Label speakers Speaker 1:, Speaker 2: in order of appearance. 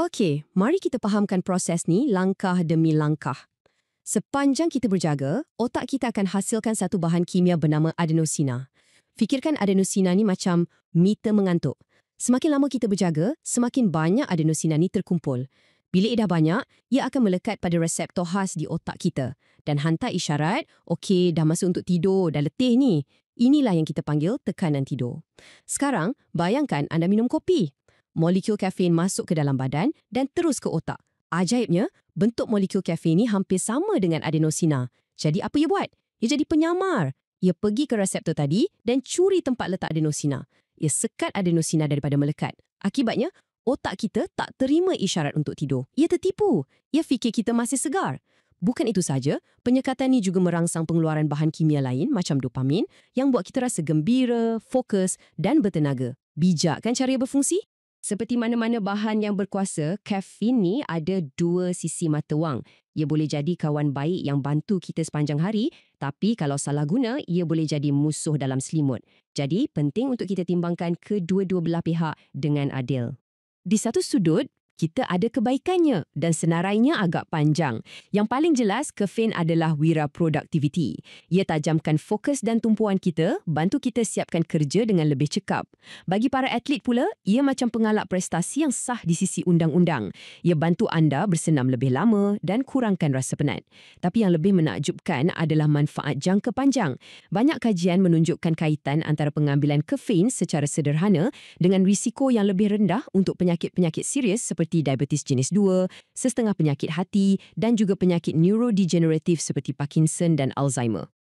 Speaker 1: Okey, mari kita fahamkan proses ni langkah demi langkah. Sepanjang kita berjaga, otak kita akan hasilkan satu bahan kimia bernama adenosina. Fikirkan adenosina ni macam meter mengantuk. Semakin lama kita berjaga, semakin banyak adenosina ni terkumpul. Bila ia dah banyak, ia akan melekat pada reseptor khas di otak kita dan hantar isyarat, okey, dah masuk untuk tidur, dah letih ni. Inilah yang kita panggil tekanan tidur. Sekarang, bayangkan anda minum kopi. Molekul kafein masuk ke dalam badan dan terus ke otak. Ajaibnya, bentuk molekul kafein ni hampir sama dengan adenosina. Jadi apa ia buat? Ia jadi penyamar. Ia pergi ke reseptor tadi dan curi tempat letak adenosina. Ia sekat adenosina daripada melekat. Akibatnya, otak kita tak terima isyarat untuk tidur. Ia tertipu. Ia fikir kita masih segar. Bukan itu saja, penyekatan ni juga merangsang pengeluaran bahan kimia lain macam dopamin yang buat kita rasa gembira, fokus dan bertenaga. Bijak kan cara ia berfungsi? Seperti mana-mana bahan yang berkuasa, kafein ni ada dua sisi mata wang. Ia boleh jadi kawan baik yang bantu kita sepanjang hari, tapi kalau salah guna, ia boleh jadi musuh dalam selimut. Jadi, penting untuk kita timbangkan kedua-dua belah pihak dengan adil. Di satu sudut, kita ada kebaikannya dan senarainya agak panjang. Yang paling jelas, kafein adalah wira productivity. Ia tajamkan fokus dan tumpuan kita, bantu kita siapkan kerja dengan lebih cekap. Bagi para atlet pula, ia macam pengalap prestasi yang sah di sisi undang-undang. Ia bantu anda bersenam lebih lama dan kurangkan rasa penat. Tapi yang lebih menakjubkan adalah manfaat jangka panjang. Banyak kajian menunjukkan kaitan antara pengambilan kafein secara sederhana dengan risiko yang lebih rendah untuk penyakit-penyakit serius seperti diabetes jenis 2, setengah penyakit hati dan juga penyakit neurodegeneratif seperti Parkinson dan Alzheimer.